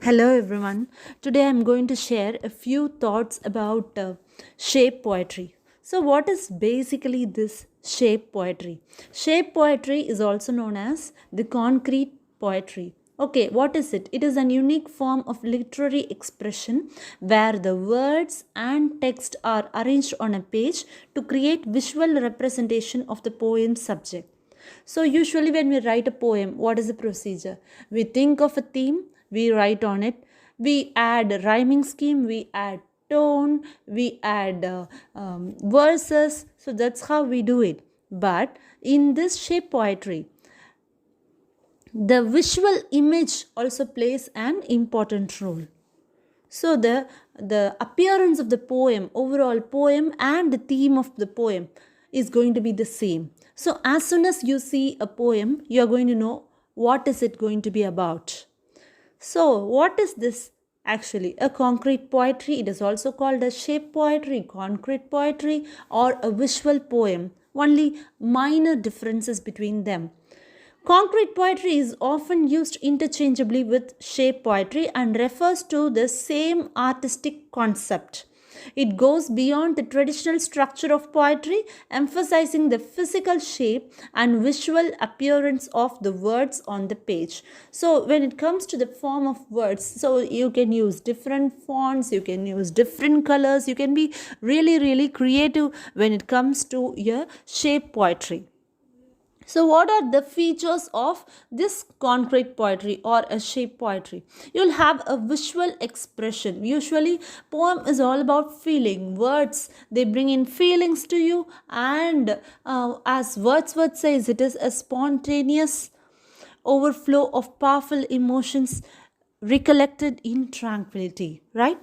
Hello everyone. Today I'm going to share a few thoughts about shape poetry. So, what is basically this shape poetry? Shape poetry is also known as the concrete poetry. Okay, what is it? It is an unique form of literary expression where the words and text are arranged on a page to create visual representation of the poem's subject. So, usually, when we write a poem, what is the procedure? We think of a theme, we write on it, we add a rhyming scheme, we add tone, we add verses. So, that's how we do it. But in this shape poetry, the visual image also plays an important role. So the appearance of the poem, overall poem and the theme of the poem is going to be the same. So as soon as you see a poem, you are going to know what is it going to be about. So what is this actually? A concrete poetry. It is also called a shape poetry, concrete poetry, or a visual poem. Only minor differences between them. Concrete poetry is often used interchangeably with shape poetry and refers to the same artistic concept. It goes beyond the traditional structure of poetry, emphasizing the physical shape and visual appearance of the words on the page. So, when it comes to the form of words, so you can use different fonts, you can use different colors, you can be really, really creative when it comes to your shape poetry. So, what are the features of this concrete poetry or a shape poetry? You'll have a visual expression. Usually, poem is all about feeling. Words they bring in feelings to you, and as Wordsworth says, it is a spontaneous overflow of powerful emotions recollected in tranquility, right?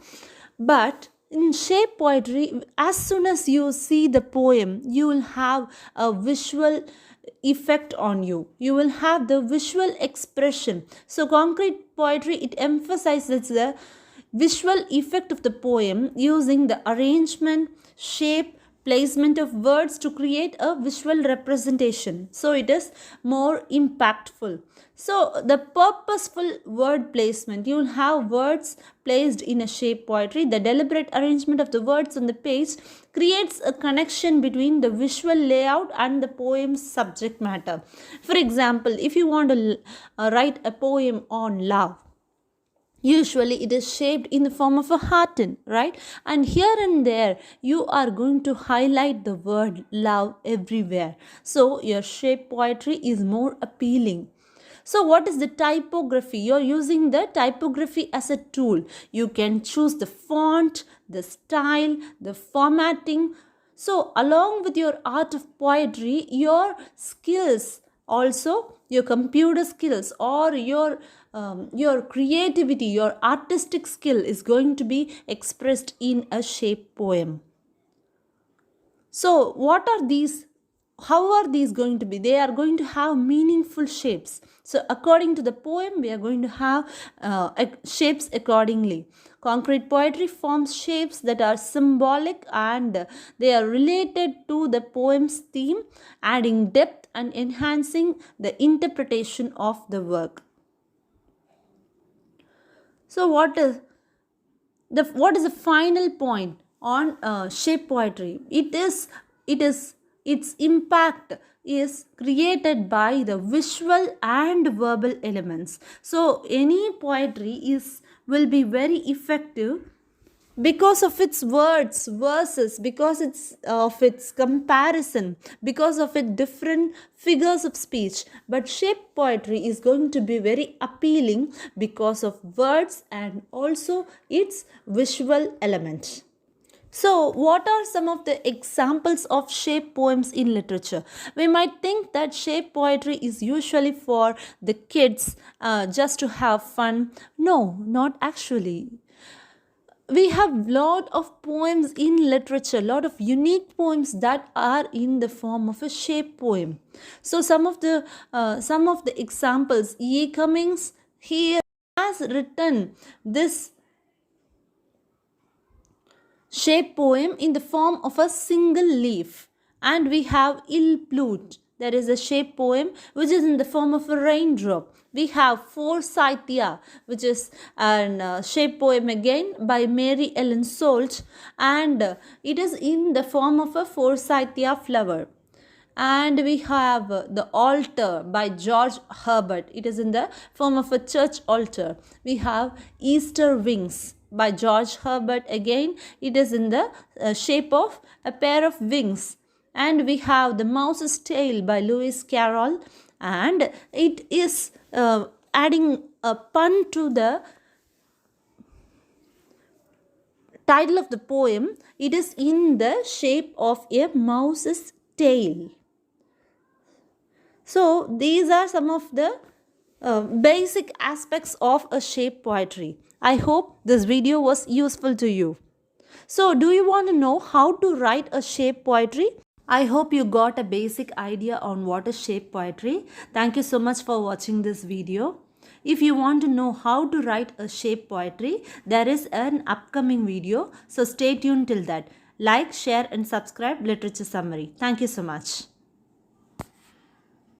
But in shape poetry, as soon as you see the poem, you will have a visual effect on you. You will have the visual expression. So, concrete poetry it emphasizes the visual effect of the poem using the arrangement, shape, placement of words to create a visual representation. So it is more impactful. So the purposeful word placement, you will have words placed in a shape poetry. The deliberate arrangement of the words on the page creates a connection between the visual layout and the poem's subject matter. For example, if you want to write a poem on love, usually it is shaped in the form of a hearten, right? And here and there you are going to highlight the word love everywhere, so your shape poetry is more appealing. So what is the typography? You're using the typography as a tool. You can choose the font, the style, the formatting. So along with your art of poetry, your skills also, your computer skills or your creativity, your artistic skill is going to be expressed in a shape poem. So, what are these? How are these going to be? They are going to have meaningful shapes. So, according to the poem, we are going to have shapes accordingly. Concrete poetry forms shapes that are symbolic and they are related to the poem's theme, adding depth and enhancing the interpretation of the work. So, what is the final point on shape poetry? It is its impact is created by the visual and verbal elements. So any poetry is will be very effective because of its words, verses, because of its comparison, because of its different figures of speech. But shape poetry is going to be very appealing because of words and also its visual element. So, what are some of the examples of shape poems in literature? We might think that shape poetry is usually for the kids just to have fun. No, not actually. We have lot of poems in literature, lot of unique poems that are in the form of a shape poem. So some of the examples, E. Cummings, he has written this shape poem in the form of a single leaf. And we have Il Plut. there is a shape poem which is in the form of a raindrop. We have Forsythia, which is a shape poem again by Mary Ellen Solch, and it is in the form of a Forsythia flower. And we have The Altar by George Herbert. It is in the form of a church altar. We have Easter Wings by George Herbert. Again, it is in the shape of a pair of wings. And we have The Mouse's Tale by Lewis Carroll, and it is adding a pun to the title of the poem. It is in the shape of a mouse's tail. So these are some of the basic aspects of a shape poetry. I hope this video was useful to you. So do you want to know how to write a shape poetry? I hope you got a basic idea on what is shape poetry. Thank you so much for watching this video. If you want to know how to write a shape poetry, there is an upcoming video. So stay tuned till that. Like, share and subscribe Literature Summary. Thank you so much.